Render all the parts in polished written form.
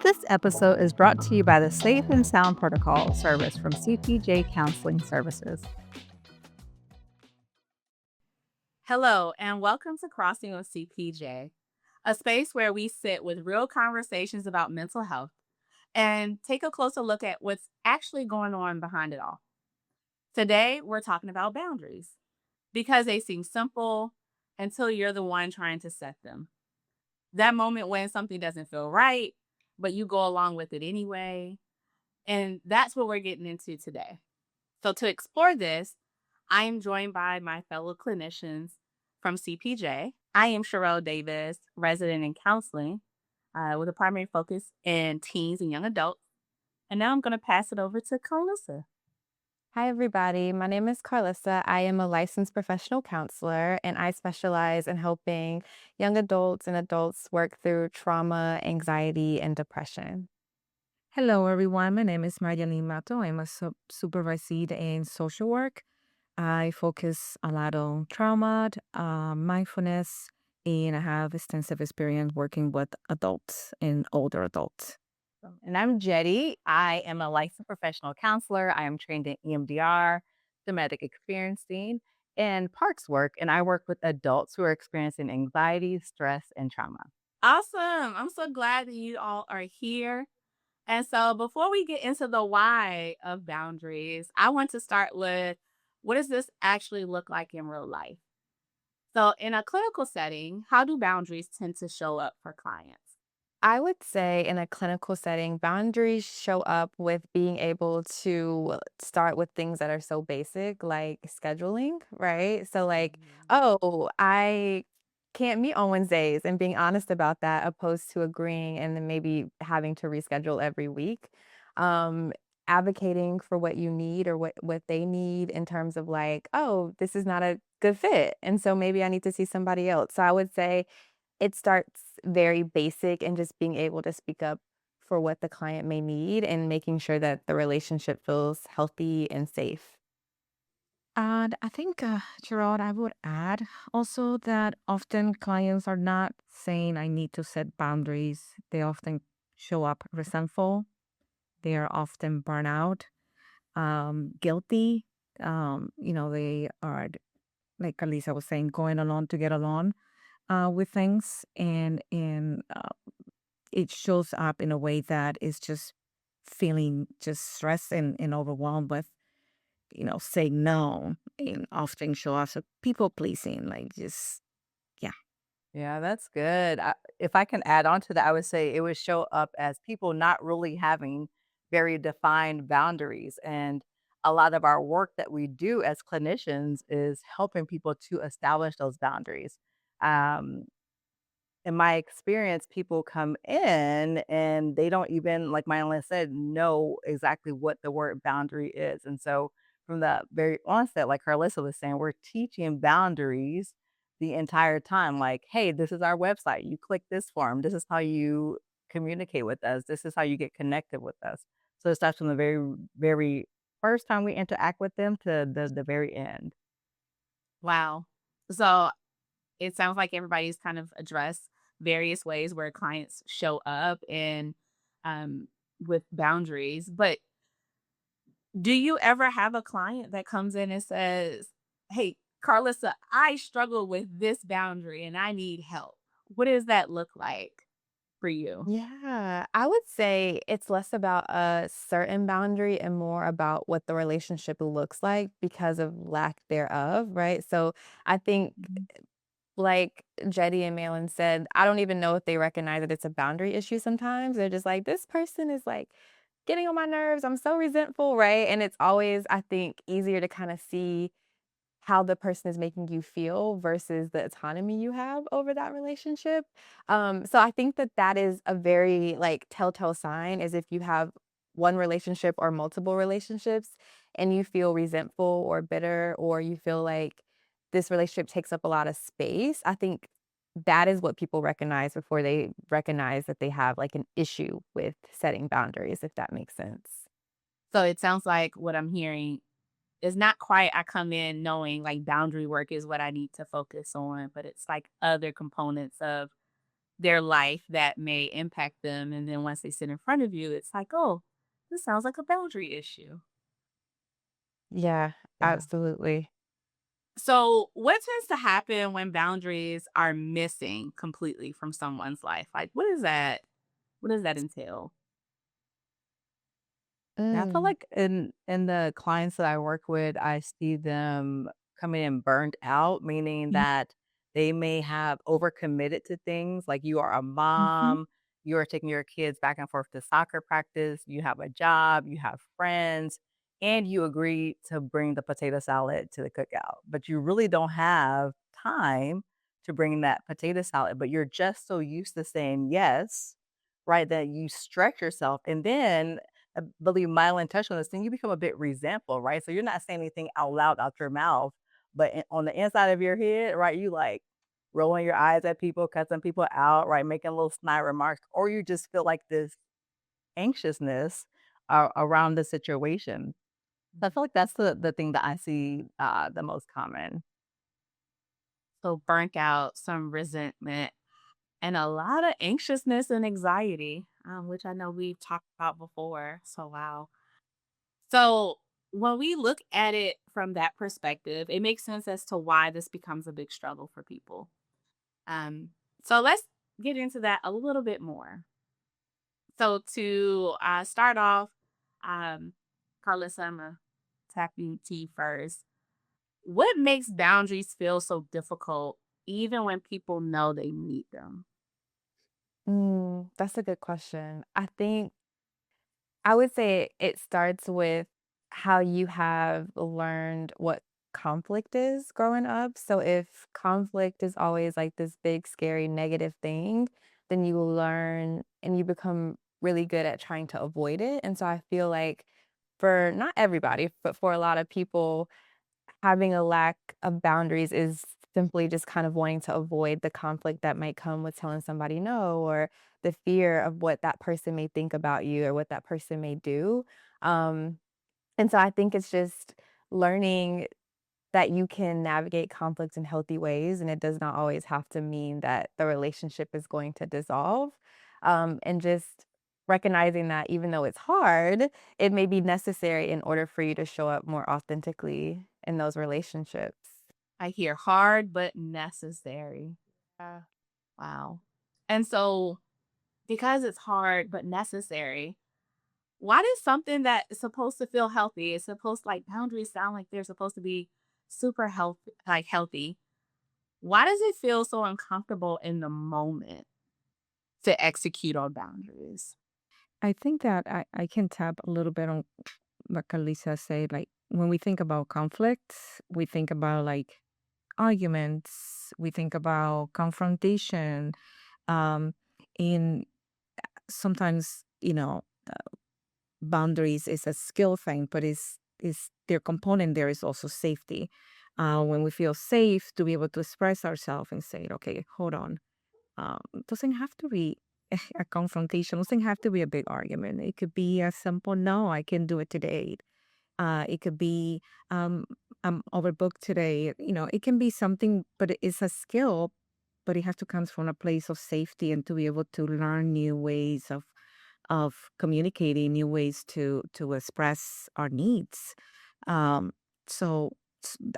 This episode is brought to you by the Safe and Sound Protocol service from CPJ Counseling Services. Hello, and welcome to Crossing with CPJ, a space where we sit with real conversations about mental health and take a closer look at what's actually going on behind it all. Today, we're talking about boundaries because they seem simple until you're the one trying to set them. That moment when something doesn't feel right, but you go along with it anyway. And that's what we're getting into today. So, to explore this, I am joined by my fellow clinicians from CPJ. I am Sherelle Davis, resident in counseling with a primary focus in teens and young adults. And now I'm going to pass it over to Carlissa. Hi, everybody. My name is Carlissa. I am a licensed professional counselor, and I specialize in helping young adults and adults work through trauma, anxiety, and depression. Hello, everyone. My name is Marianne Mato. I'm a supervisor in social work. I focus a lot on trauma, mindfulness, and I have extensive experience working with adults and older adults. And I'm Jetty. I am a licensed professional counselor. I am trained in EMDR, somatic experiencing, and parks work. And I work with adults who are experiencing anxiety, stress, and trauma. Awesome. I'm so glad that you all are here. And so before we get into the why of boundaries, I want to start with what does this actually look like in real life? So, in a clinical setting, how do boundaries tend to show up for clients? I would say in a clinical setting, boundaries show up with being able to start with things that are so basic, like scheduling, right? So, like, Mhm. oh, I can't meet on Wednesdays and being honest about that, opposed to agreeing and then maybe having to reschedule every week. Um, Advocating for what you need or what they need in terms of like, oh, this is not a good fit. And so maybe I need to see somebody else. So I would say it starts very basic and just being able to speak up for what the client may need and making sure that the relationship feels healthy and safe. And I think, Gerard, I would add also that often clients are not saying, I need to set boundaries. They often show up resentful. They are often burnout, guilty. They are, like Alisa was saying, going along to get along with things. And it shows up in a way that is just feeling just stressed and overwhelmed with, saying no, and often show us a people pleasing, like just, yeah. Yeah, that's good. If I can add on to that, I would say it would show up as people not really having very defined boundaries. And a lot of our work that we do as clinicians is helping people to establish those boundaries. Um, in my experience, people come in and they don't even, like Myla said, know exactly what the word boundary is. And so from the very onset, like Carlissa was saying, we're teaching boundaries the entire time. Like, hey, this is our website. You click this form. This is how you communicate with us. This is how you get connected with us. So it starts from the very first time we interact with them to the very end. Wow. So it sounds like everybody's kind of addressed various ways where clients show up and um, with boundaries. But do you ever have a client that comes in and says, "Hey, Carlissa, I struggle with this boundary and I need help." What does that look like for you? Yeah, I would say it's less about a certain boundary and more about what the relationship looks like because of lack thereof, right? So I think, Mhm. like Jetty and Malin said, I don't even know if they recognize that it's a boundary issue sometimes. They're just like, this person is like getting on my nerves. I'm so resentful, right? And it's always, I think, easier to kind of see how the person is making you feel versus the autonomy you have over that relationship. So I think that that is a very like telltale sign is if you have one relationship or multiple relationships and you feel resentful or bitter or you feel like this relationship takes up a lot of space. I think that is what people recognize before they recognize that they have like an issue with setting boundaries, if that makes sense. So it sounds like what I'm hearing is not quite I come in knowing like boundary work is what I need to focus on, but it's like other components of their life that may impact them. And then once they sit in front of you, it's like, oh, this sounds like a boundary issue. Yeah, Yeah. absolutely. So, what tends to happen when boundaries are missing completely from someone's life? Like, what is that? What does that entail? Yeah, I feel Mm, like in the clients that I work with, I see them coming in burnt out, meaning Mhm. that they may have overcommitted to things. Like you are a Mhm. mom, you are taking your kids back and forth to soccer practice, you have a job, you have friends, and you agree to bring the potato salad to the cookout. But you really don't have time to bring that potato salad, but you're just so used to saying yes, right? That you stretch yourself. And then I believe Mylan touched on this thing, you become a bit resentful, right? So you're not saying anything out loud out your mouth, but on the inside of your head, right, you like rolling your eyes at people, cussing people out, right, making little snide remarks, or you just feel like this anxiousness around the situation. So I feel like that's the thing that I see the most common. So, burnt out, some resentment, and a lot of anxiousness and anxiety, which I know we've talked about before. So, wow. So, when we look at it from that perspective, it makes sense as to why this becomes a big struggle for people. Um, so, let's get into that a little bit more. So, to start off, um, Carlissa, I'm going to tap you to you first. What makes boundaries feel so difficult, even when people know they need them? that's a good question. I would say it starts with how you have learned what conflict is growing up. So if conflict is always like this big, scary, negative thing, then you learn and you become really good at trying to avoid it. And so I feel like for not everybody, but for a lot of people, having a lack of boundaries is simply just kind of wanting to avoid the conflict that might come with telling somebody no, or the fear of what that person may think about you or what that person may do. Um, and so I think it's just learning that you can navigate conflict in healthy ways, and it does not always have to mean that the relationship is going to dissolve. And just recognizing that even though it's hard, it may be necessary in order for you to show up more authentically in those relationships. I hear hard but necessary. Yeah. Wow. And so, because it's hard but necessary, why does something that is supposed to feel healthy, is supposed like boundaries sound like they're supposed to be super healthy, like healthy. Why does it feel so uncomfortable in the moment to execute on boundaries? I think that I can tap a little bit on what Kalisa said. Like when we think about conflicts, we think about like arguments, we think about confrontation. Um, in sometimes, boundaries is a skill thing, but is their component there is also safety. When we feel safe to be able to express ourselves and say, okay, hold on. Doesn't have to be a confrontation, doesn't have to be a big argument. It could be a simple no, I can do it today. It could be um, I'm overbooked today. It can be something, but it's a skill, but it has to come from a place of safety and to be able to learn new ways of communicating, new ways to express our needs. Um, so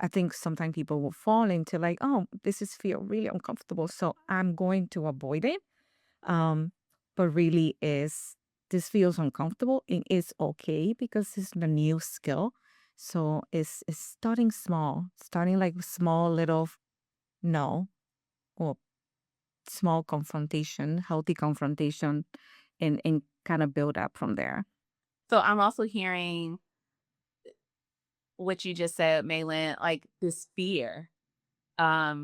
I think sometimes people will fall into like, oh, this is feel really uncomfortable, so I'm going to avoid it. Um, but really is this feels uncomfortable and it's okay because it's a new skill. So it's starting small, starting like small little no or small confrontation, healthy confrontation, and kind of build up from there. So I'm also hearing what you just said, Malin, like this fear,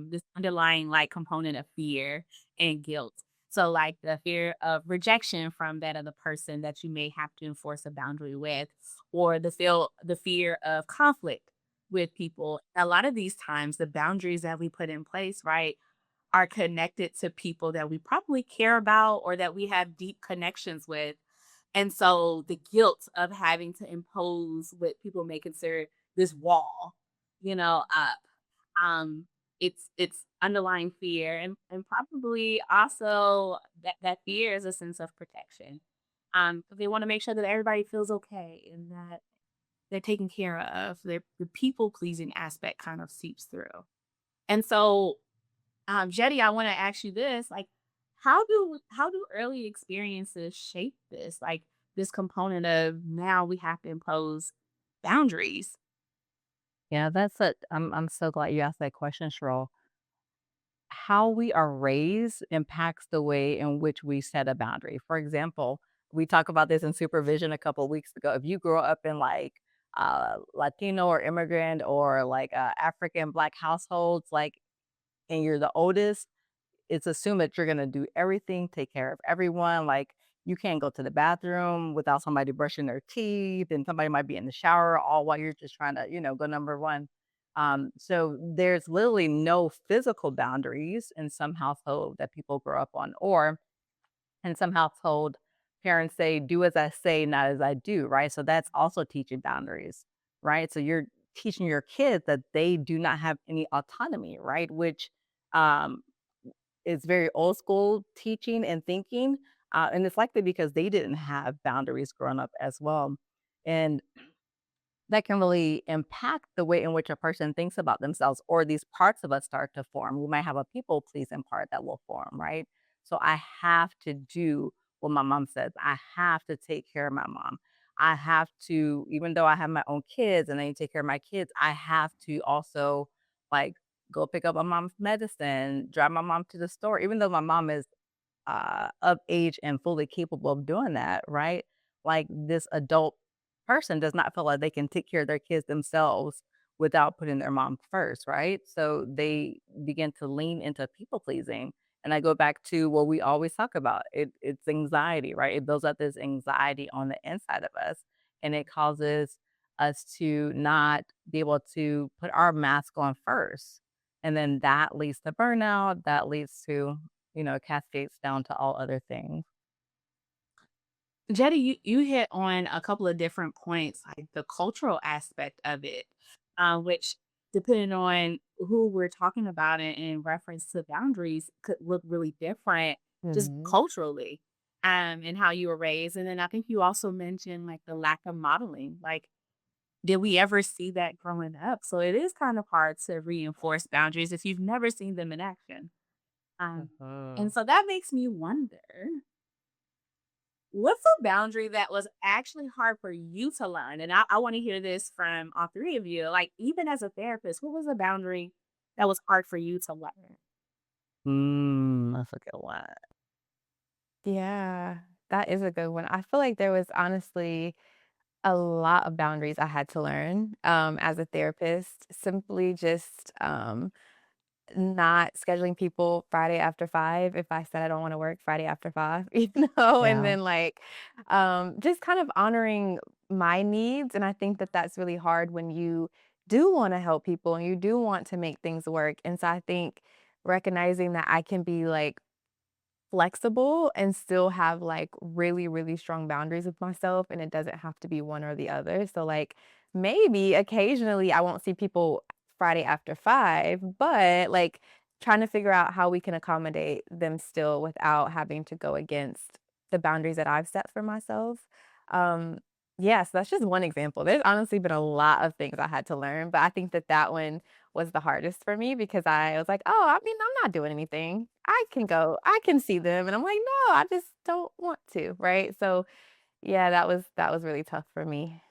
this underlying like component of fear and guilt. So like the fear of rejection from that other person that you may have to enforce a boundary with, or the fear of conflict with people. A lot of these times the boundaries that we put in place, right, are connected to people that we probably care about or that we have deep connections with. And so the guilt of having to impose what people may consider this wall, up. it's underlying fear, and probably also that fear is a sense of protection. 'Cause they want to make sure that everybody feels okay and that they're taken care of. The people pleasing aspect kind of seeps through. And so, Jetty, I want to ask you this: like, how do early experiences shape this? Like this component of now we have to impose boundaries. Yeah, I'm so glad you asked that question, Cheryl. How we are raised impacts the way in which we set a boundary. For example, we talked about this in supervision a couple of weeks ago. If you grow up in like Latino or immigrant or like African Black households, like, and you're the oldest, it's assumed that you're gonna do everything, take care of everyone, like, you can't go to the bathroom without somebody brushing their teeth, and somebody might be in the shower all while you're just trying to, go number 1. So there's literally no physical boundaries in some household that people grow up on, or in some household, parents say, "Do as I say, not as I do," right? So that's also teaching boundaries, right? So you're teaching your kids that they do not have any autonomy, right? Which, um is very old school teaching and thinking, and it's likely because they didn't have boundaries growing up as well, and that can really impact the way in which a person thinks about themselves, or these parts of us start to form. We might have a people pleasing part that will form, right? So I have to do what my mom says. I have to take care of my mom. I have to, even though I have my own kids and I need to take care of my kids, I have to also like go pick up my mom's medicine, drive my mom to the store, even though my mom is of age and fully capable of doing that, right? Like this adult person does not feel like they can take care of their kids themselves without putting their mom first, right? So they begin to lean into people pleasing. And I go back to what we always talk about. It's anxiety, right? It builds up this anxiety on the inside of us, and it causes us to not be able to put our mask on first. And then that leads to burnout, that leads to, cascades down to all other things. Jetty, you hit on a couple of different points, like the cultural aspect of it, which, depending on who we're talking about in reference to boundaries, could look really different just Mhm. culturally, and how you were raised. And then I think you also mentioned like the lack of modeling. Like, did we ever see that growing up? So it is kind of hard to reinforce boundaries if you've never seen them in action. And Mhm. so that makes me wonder. What's a boundary that was actually hard for you to learn? And I want to hear this from all three of you. Like, even as a therapist, what was a boundary that was hard for you to learn? That's a good one. Yeah, that is a good one. I feel like there was honestly a lot of boundaries I had to learn, as a therapist, simply just, not scheduling people Friday after 5 if I said I don't wanna work Friday after 5, And Yeah. then, like, just kind of honoring my needs, and I think that that's really hard when you do wanna help people and you do want to make things work, and so I think recognizing that I can be, like, flexible and still have, like, really, really strong boundaries with myself, and it doesn't have to be one or the other. So, like, maybe occasionally I won't see people Friday after 5, but, like, trying to figure out how we can accommodate them still without having to go against the boundaries that I've set for myself. Um, yeah, so that's just one example. There's honestly been a lot of things I had to learn, but I think that that one was the hardest for me because I was like, "Oh, I mean, I'm not doing anything. I can see them." And I'm like, "No, I just don't want to." Right? So, yeah, that was really tough for me.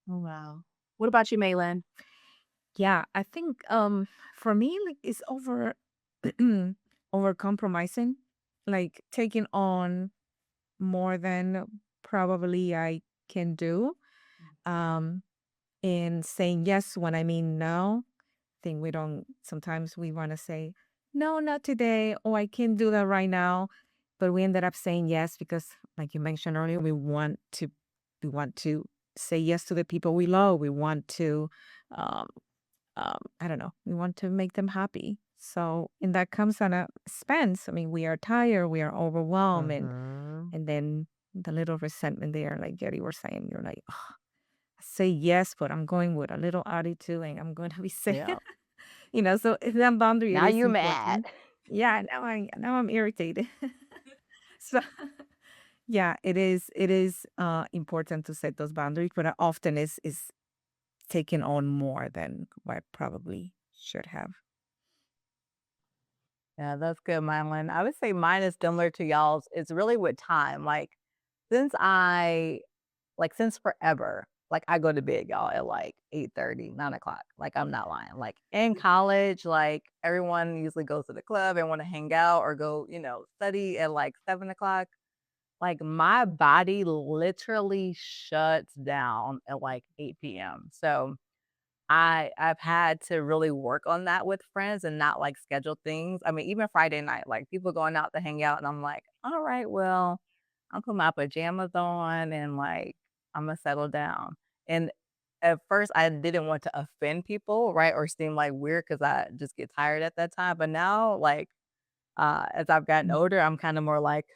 Oh, wow. What about you, Maylin? Yeah, I think for me like it's over over compromising, like taking on more than probably I can do. Um and saying yes when I mean no. Think we don't sometimes we want to say no, not today, or I can't do that right now, but we ended up saying yes because like you mentioned earlier, we want to say yes to the people we love. We want to um I don't know, we want to make them happy. So, and that comes on a expense. I mean, we are tired, we are overwhelmed, Mhm. and then the little resentment there, like Jerry was saying, you're like, say yes, but I'm going with a little attitude and I'm going to be saying Yeah. So that boundary it Now is you mad. important. Yeah, now I'm irritated. So yeah, it is important to set those boundaries, but I often is taking on more than what I probably should have. Yeah, that's good, Mylan. I would say mine is similar to y'all's. It's really with time. Since I since forever, I go to bed, y'all, at 8:30, 9 o'clock. I'm not lying. In college, everyone usually goes to the club and want to hang out or go, study at 7 o'clock. My body literally shuts down at 8 p.m. So I've had to really work on that with friends and not, schedule things. I mean, even Friday night, people going out to hang out, and I'm like, "All right, well, I'll put my pajamas on and, Imma settle down." And at first, I didn't want to offend people, right, or seem, weird because I just get tired at that time, but now, as I've gotten older, I'm kinda more like,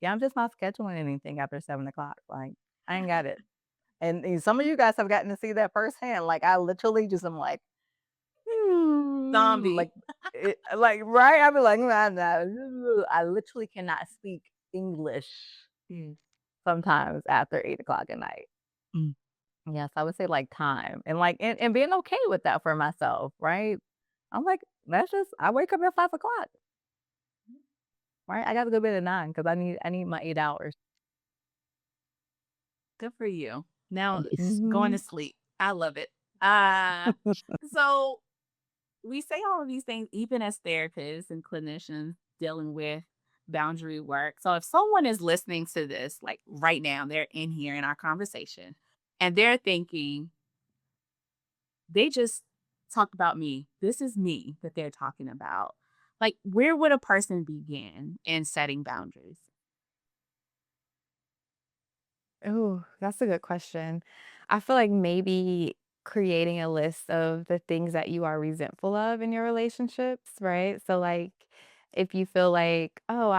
"Yeah, I'm just not scheduling anything after 7 o'clock." I ain't got it. And some of you guys have gotten to see that firsthand. I literally just am like, "Hmm," Zombie. right? I'd be like, "Nah, nah." I literally cannot speak English Mm, sometimes after 8 o'clock at night. mm. Yes, I would say, time and being okay with that for myself, right? I'm like, "That's just I wake up at 5 o'clock, right? I gotta go to bed at 9 because I need my 8 hours." Good for you. Now Yes. going to Mhm. sleep. I love it. Uh, so we say all of these things, even as therapists and clinicians dealing with boundary work. So if someone is listening to this, like right now, they're in here in our conversation and they're thinking, they just talked about me. This is me that they're talking about. Like, where would a person begin in setting boundaries? Oh, that's a good question. I feel like maybe creating a list of the things that you are resentful of in your relationships, right? So, like, if you feel like, oh,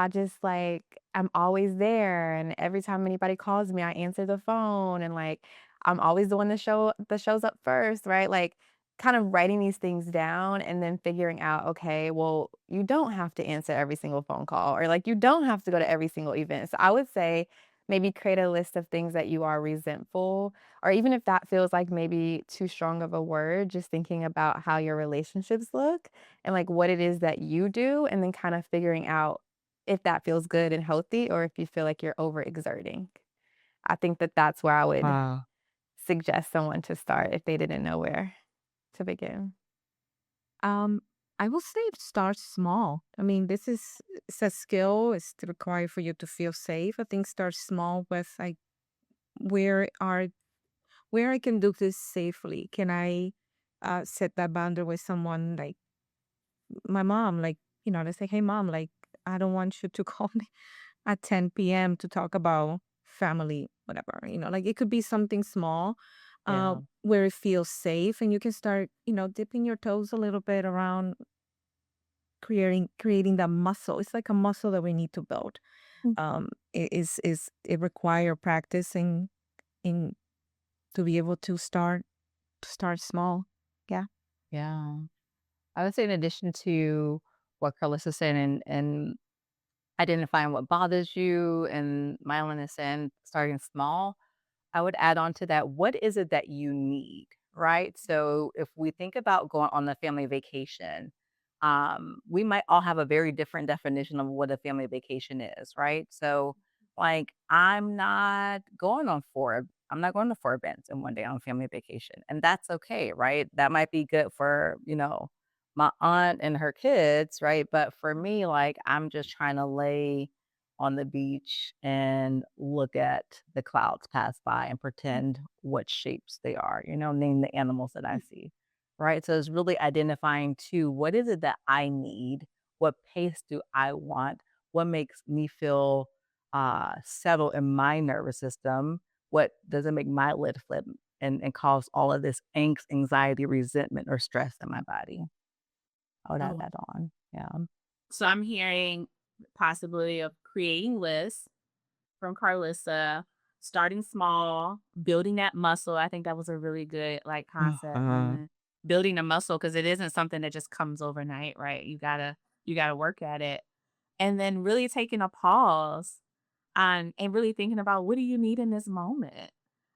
I'm always there, and every time anybody calls me, I answer the phone, and I'm always the one that shows up first, right? Like, kind of writing these things down and then figuring out, okay, well, you don't have to answer every single phone call, or you don't have to go to every single event. So, I would say maybe create a list of things that you are resentful, or even if that feels like maybe too strong of a word, just thinking about how your relationships look and what it is that you do, and then kind of figuring out if that feels good and healthy or if you feel like you're overexerting. I think that that's where I would Wow. suggest someone to start if they didn't know where to begin. Um, I will say start small. I mean, it's a skill. It's required for you to feel safe. I think start small with where are where I can do this safely. Can I set that boundary with someone like my mom? They say, "Hey, mom, I don't want you to call me at 10 p.m. to talk about family, whatever." It could be something small, Yeah. where it feels safe, and you can start, dipping your toes a little bit around creating that muscle. It's like a muscle that we need to build. It require practice in to be able to start small. Yeah. Yeah. I would say in addition to what Carlos is saying and identifying what bothers you and Mylan is saying starting small, I would add on to that, what is it that you need, right? So if we think about going on the family vacation, we might all have a very different definition of what a family vacation is, right? So I'm not going to four events in one day on family vacation. And that's okay, right? That might be good for, my aunt and her kids, right? But for me, I'm just trying to lay on the beach and look at the clouds pass by and pretend what shapes they are, name the animals that I see, right? So it's really identifying too, what is it that I need? What pace do I want? What makes me feel settled in my nervous system? What doesn't make my lid flip and cause all of this angst, anxiety, resentment, or stress in my body? I would add Oh, that on. Yeah. so I'm hearing possibility of creating lists from Carlissa, starting small, building that muscle. I think that was a really good like concept, Uh-huh. Mylan. building a muscle because it isn't something that just comes overnight, right? You gotta work at it. And then really taking a pause and really thinking about what do you need in this moment?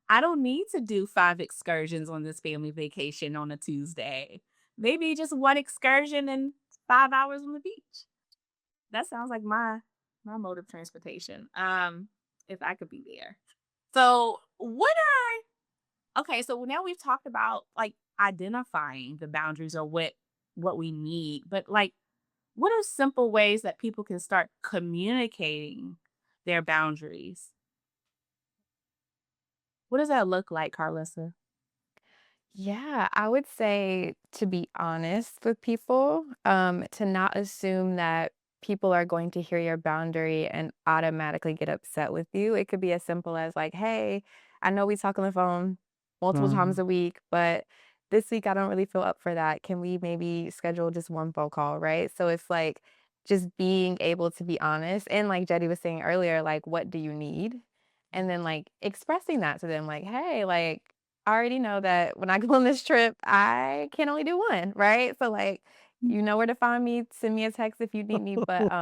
I don't need to do 5 excursions on this family vacation on a Tuesday. Maybe just one excursion and 5 hours on the beach. That sounds like my mode of transportation, if I could be there. So, okay, so now we've talked about, like, identifying the boundaries or what we need, but, like, what are simple ways that people can start communicating their boundaries? What does that look like, Carlissa? Yeah, I would say to be honest with people, to not assume that people are going to hear your boundary and automatically get upset with you. It could be as simple as like, "Hey, I know we talk on the phone multiple times Mm. a week, but this week I don't really feel up for that. Can we maybe schedule just one phone call?" Right? So it's like just being able to be honest and like Jetty was saying earlier, like, what do you need? And then like expressing that to them, like, hey, like I already know that when I go on this trip, I can only do one, right? So, like, you know where to find me, send me a text if you need me, but,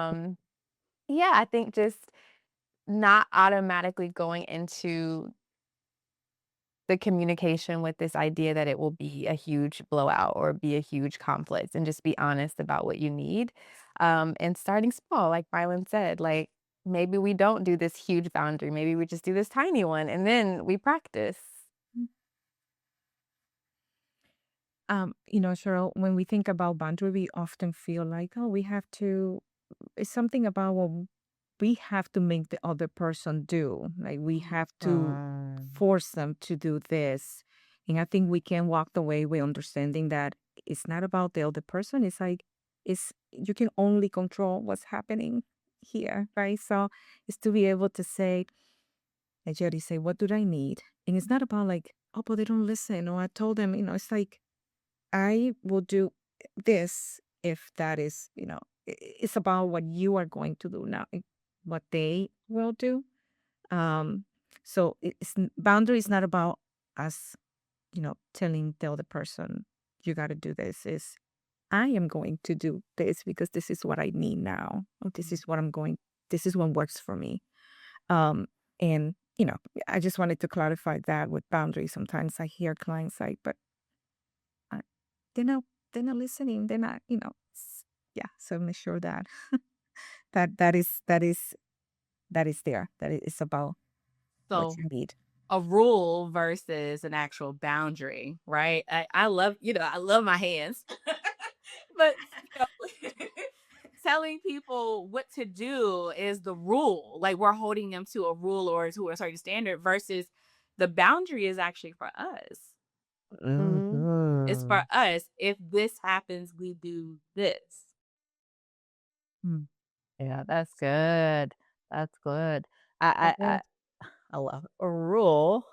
yeah, I think just not automatically going into the communication with this idea that it will be a huge blowout or be a huge conflict and just be honest about what you need, and starting small, like Mylan said, like, maybe we don't do this huge boundary, maybe we just do this tiny one, and then we practice. Cheryl, when we think about boundary, we often feel like, oh, we have to, it's something about what we have to make the other person do. Like we have to Mm. force them to do this. And I think we can walk away with understanding that it's not about the other person. It's like, it's, you can only control what's happening here, right? So it's to be able to say, like Jody say, what do I need? And it's not about like, oh, but they don't listen. Or I told them, it's like, I will do this if that is, it's about what you are going to do now, what they will do. Um, so boundary is not about us, telling the other person you got to do this. Is I am going to do this because this is what I need now. Or this is what I'm going. This is what works for me. Um, and I just wanted to clarify that with boundaries. Sometimes I hear clients like, but uh, they're not they're not listening. They're not, yeah. So make sure that that is there. That it is about what So, you need. a rule versus an actual boundary, right? I love my hands. But, telling people what to do is the rule. Like, we're holding them to a rule or to a certain standard versus the boundary is actually for us. Mhm. It's for Mhm. us. If this happens, we do this. Mm. Yeah, that's good. That's good. I love a rule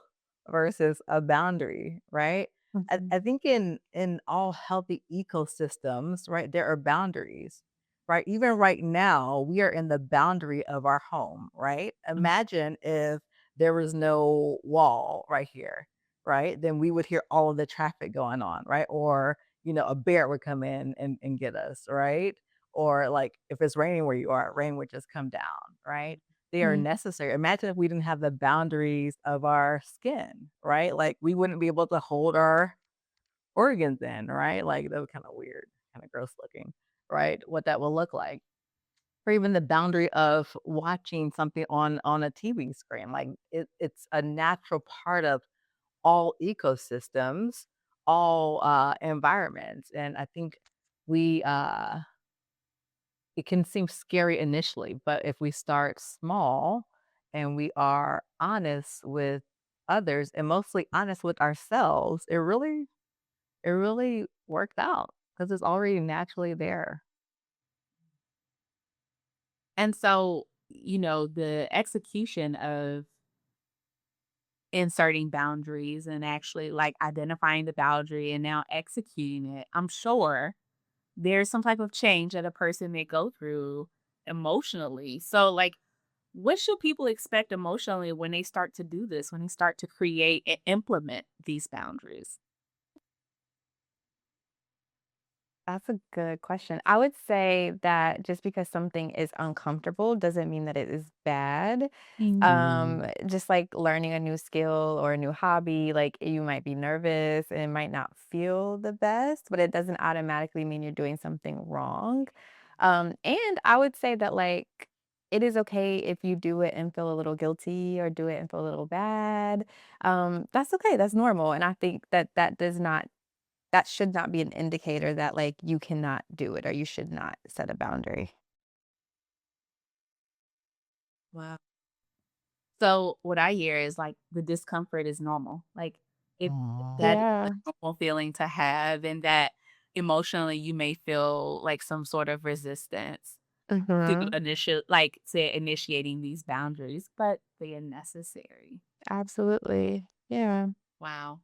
versus a boundary, right? I Mhm. think in all healthy ecosystems, right, there are boundaries, right? Even right now, we are in the boundary of our home, right? Mm. Imagine if there was no wall right here, right? Then we would hear all of the traffic going on, right? Or, a bear would come in and get us, right? Or like if it's raining where you are, rain would just come down, right? They are Mm. necessary. Imagine if we didn't have the boundaries of our skin, right? Like we wouldn't be able to hold our organs in, right? Like that would kind of weird, kind of gross looking, right? What that will look like. Or even the boundary of watching something on a TV screen. Like it's a natural part of all ecosystems, all environments. And I think we it can seem scary initially, but if we start small and we are honest with others and mostly honest with ourselves, it really worked out because it's already naturally there. And so, the execution of inserting boundaries and actually like identifying the boundary and now executing it, I'm sure there's some type of change that a person may go through emotionally. So, like, what should people expect emotionally when they start to do this, when they start to create and implement these boundaries? That's a good question. I would say that just because something is uncomfortable doesn't mean that it is bad. Mm. Just like learning a new skill or a new hobby, like you might be nervous and it might not feel the best, but it doesn't automatically mean you're doing something wrong. And I would say that like it is okay if you do it and feel a little guilty or do it and feel a little bad. That's okay. That's normal. And I think that that should not be an indicator that, like, you cannot do it or you should not set a boundary. Wow. So what I hear is like the discomfort is normal. Like it Aw. that is a Yeah. normal feeling to have and that emotionally you may feel like some sort of resistance to Mhm. initiating these boundaries, but they are necessary. Absolutely. Yeah. Wow.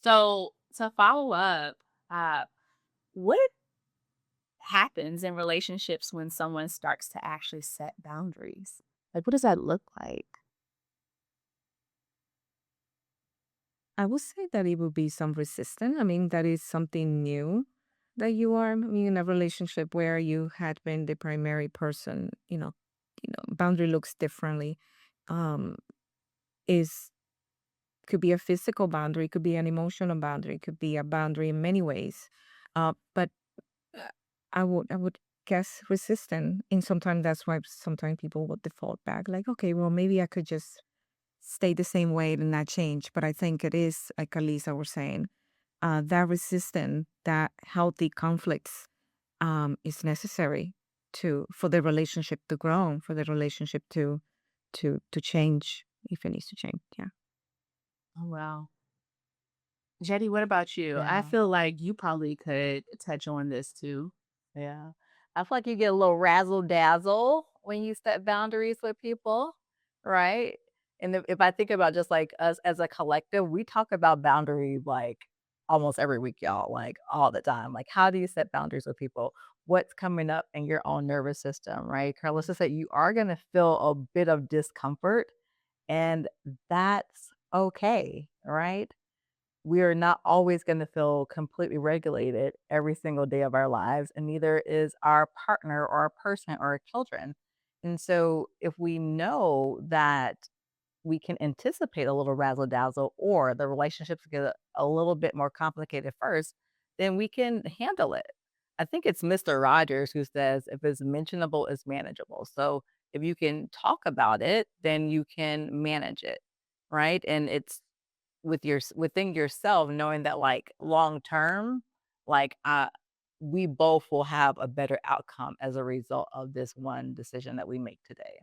So to follow up, uh, what happens in relationships when someone starts to actually set boundaries? Like what does that look like? I would say that it would be some resistance. I mean, that is something new that you are. I mean, in a relationship where you had been the primary person, boundary looks differently. Um, is could be a physical boundary, could be an emotional boundary, could be a boundary in many ways. But uh, I would guess resistant, and sometimes that's why sometimes people will default back, like, okay, well, maybe I could just stay the same way and not change. But I think it is like Alisa was saying, that resistance, that healthy conflicts, is necessary to for the relationship to grow, for the relationship to change if it needs to change. Yeah. Oh wow. Jetty, what about you? I Yeah. feel like you probably could touch on this too. Yeah. I feel like you get a little razzle dazzle when you set boundaries with people, right? And if I think about just like us as a collective, we talk about boundaries like almost every week, y'all, like all the time. Like, how do you set boundaries with people? What's coming up in your own nervous system, right? Carlos just said you are going to feel a bit of discomfort, and that's okay, right? We are not always going to feel completely regulated every single day of our lives, and neither is our partner or our person or our children. And so, if we know that we can anticipate a little razzle dazzle or the relationships get a little bit more complicated first, then we can handle it. I think it's Mr. Rogers who says, if it's mentionable, it's manageable. So, if you can talk about it, then you can manage it, right? And it's within yourself knowing that, like, long term, like, we both will have a better outcome as a result of this one decision that we make today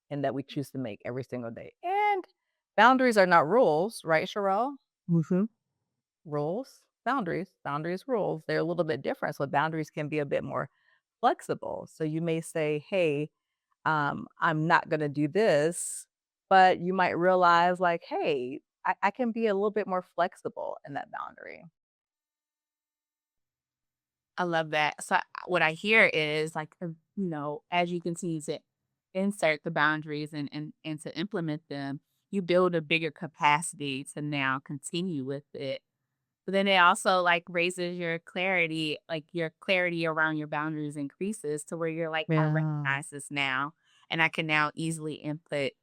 and that we choose to make every single day. And boundaries are not rules, right, Sherelle? Hmm. Rules, boundaries, rules. They're a little bit different. So boundaries can be a bit more flexible. So you may say, hey, I'm not going to do this, but you might realize, like, hey, I can be a little bit more flexible in that boundary. I love that. So what I hear is like, as you continue to insert the boundaries and to implement them, you build a bigger capacity to now continue with it. But then it also like raises your clarity, like your clarity around your boundaries increases to where you're like, I Yeah. recognize this now and I can now easily input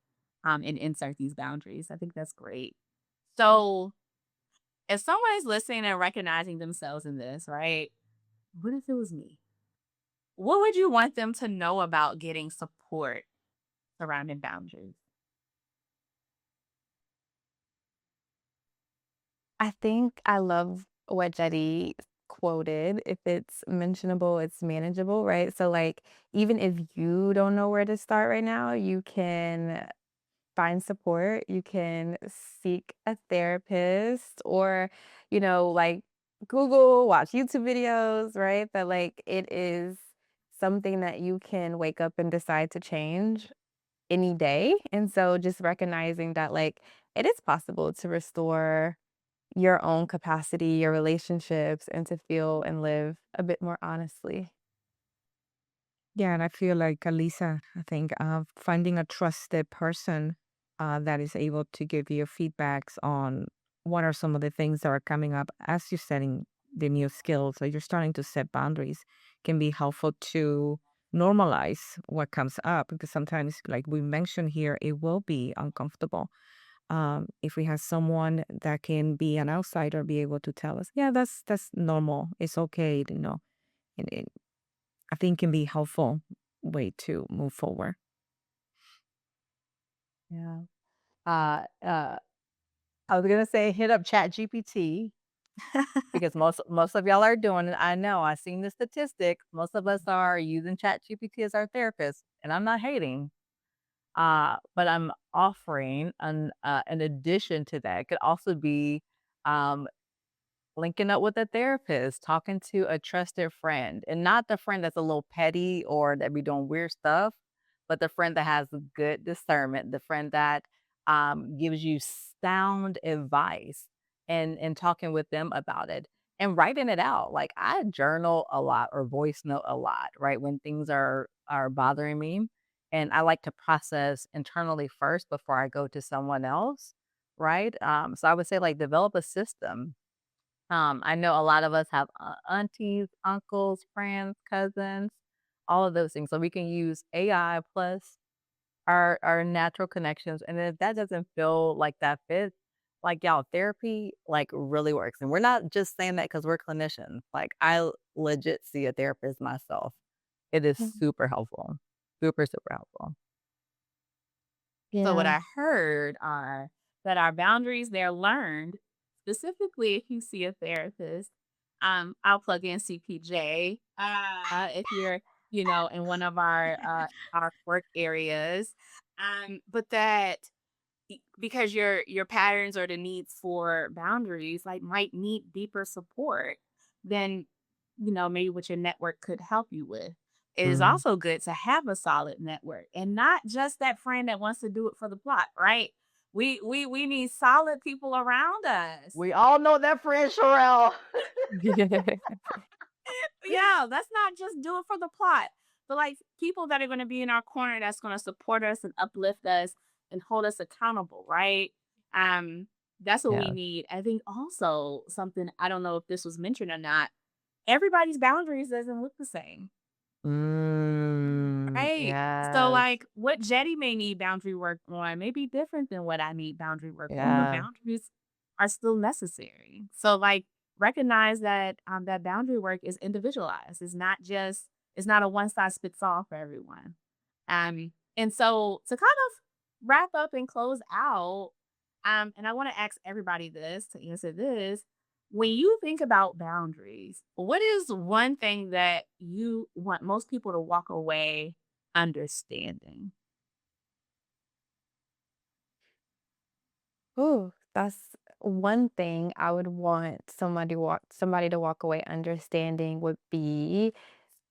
and insert these boundaries. I think that's great. So if someone is listening and recognizing themselves in this, right? What if it was me? What would you want them to know about getting support surrounding boundaries? I think I love what Jetty quoted, "If it's mentionable, it's manageable," right? So, like, even if you don't know where to start right now, you can find support, you can seek a therapist or, like, Google, watch YouTube videos, right? But, like, it is something that you can wake up and decide to change any day, and so just recognizing that, like, it is possible to restore your own capacity, your relationships, and to feel and live a bit more honestly. Yeah, and I feel like Alisa, I think finding a trusted person that is able to give you feedbacks on what are some of the things that are coming up as you're setting the new skills that you're starting to set boundaries can be helpful to normalize what comes up, because sometimes, like we mentioned here, it will be uncomfortable. If we have someone that can be an outsider, be able to tell us, yeah, that's normal, it's okay, and it, I think can be helpful way to move forward. Yeah. Uh, I was gonna say hit up Chat GPT because most of y'all are doing it. I know. I've seen the statistics. Most of us are using Chat GPT as our therapist, and I'm not hating. But I'm offering an addition to that. It could also be um, linking up with a therapist, talking to a trusted friend, and not the friend that's a little petty or that be doing weird stuff, but the friend that has good discernment, the friend that gives you sound advice, and talking with them about it and writing it out. Like I journal a lot or voice note a lot, right? When things are bothering me. And I like to process internally first before I go to someone else, right? So I would say like develop a system. I know a lot of us have aunties, uncles, friends, cousins, all of those things. So we can use AI plus our natural connections. And if that doesn't feel like that fits, like y'all, therapy like really works. And we're not just saying that because we're clinicians. Like legit see a therapist myself. It is Mhm. super helpful. Super, super helpful. So what Yeah. I heard are that our boundaries, they're learned, specifically if you see a therapist. I'll plug in CPJ. If you're, in one of our work areas. But that because your patterns or the needs for boundaries like might need deeper support than maybe what your network could help you with. It is Mm. also good to have a solid network and not just that friend that wants to do it for the plot, right? We need solid people around us. We all know that friend, Sherelle. Yeah, let's not just do it for the plot, but like people that are going to be in our corner that's going to support us and uplift us and hold us accountable, right? Um, that's what we Yeah. need. I think also something I don't know if this was mentioned or not. Everybody's boundaries doesn't look the same, right? So Yes. like what Jetty may need boundary work on may be different than what I need boundary work on, but Yeah. boundaries are still necessary. So like recognize that that boundary work is individualized. It's not a one size fits all for everyone. And so to kind of wrap up and close out, and I want to ask everybody this to answer this. When you think about boundaries, what is one thing that you want most people to walk away understanding? Ooh, that's one thing I would want somebody to walk away understanding would be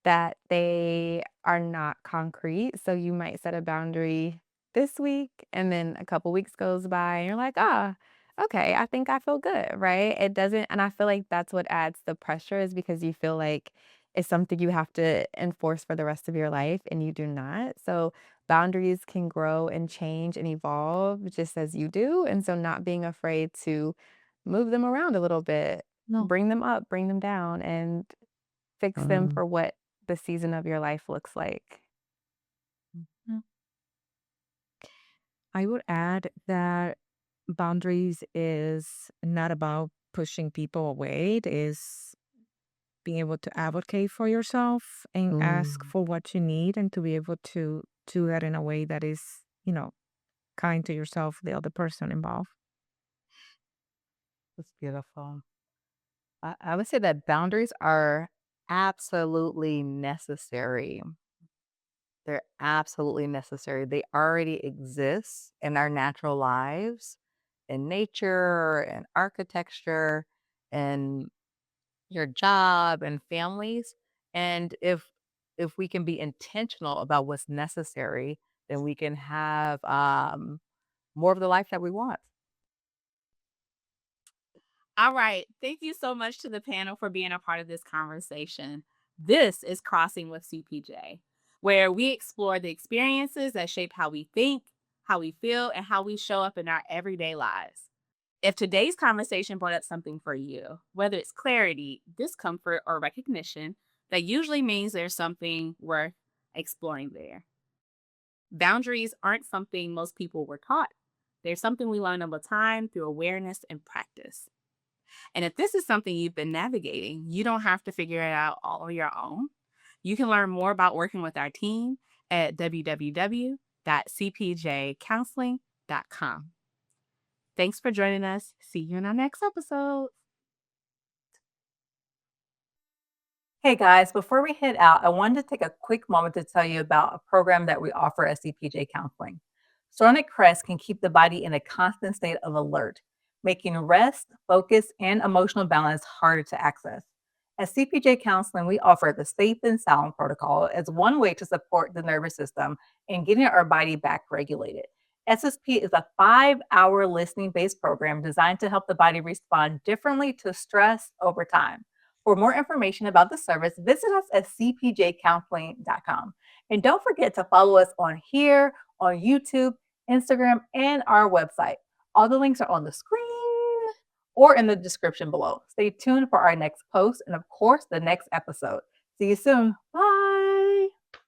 that they are not concrete. So you might set a boundary this week and then a couple weeks goes by and you're like, "Ah, okay, I think I feel good," right? It doesn't, and I feel like that's what adds the pressure is because you feel like it's something you have to enforce for the rest of your life and you do not. So boundaries can grow and change and evolve just as you do, and so not being afraid to move them around a little bit, No. bring them up, bring them down, and fix them Mm. for what the season of your life looks like. Mm. I would add that boundaries is not about pushing people away. It is being able to advocate for yourself and ask Mm. for what you need, and to be able to do that in a way that is, kind to yourself, the other person involved. That's beautiful. I would say that boundaries are absolutely necessary. They're absolutely necessary. They already exist in our natural lives, in nature, and architecture, and your job and families. And if we can be intentional about what's necessary, then we can have more of the life that we want. All right. Thank you so much to the panel for being a part of this conversation. This is Crossing with CPJ, where we explore the experiences that shape how we think, how we feel, and how we show up in our everyday lives. If today's conversation brought up something for you, whether it's clarity, discomfort, or recognition, that usually means there's something worth exploring there. Boundaries aren't something most people were taught. They're something we learn over time through awareness and practice. And if this is something you've been navigating, you don't have to figure it out all on your own. You can learn more about working with our team at www.cpjcounseling.com. Thanks for joining us. See you in our next episode. Hey guys, before we head out, I wanted to take a quick moment to tell you about a program that we offer at CPJ Counseling. Storonic Crest can keep the body in a constant state of alert, making rest, focus, and emotional balance harder to access. At CPJ Counseling, we offer the Safe and Sound protocol as one way to support the nervous system and getting our body back regulated. SSP is a 5-hour listening based program designed to help the body respond differently to stress over time. For more information about the service, visit us at cpjcounseling.com. And don't forget to follow us on here, on YouTube, Instagram, and our website. All the links are on the screen or in the description below. Stay tuned for our next post and, of course, the next episode. See you soon. Bye.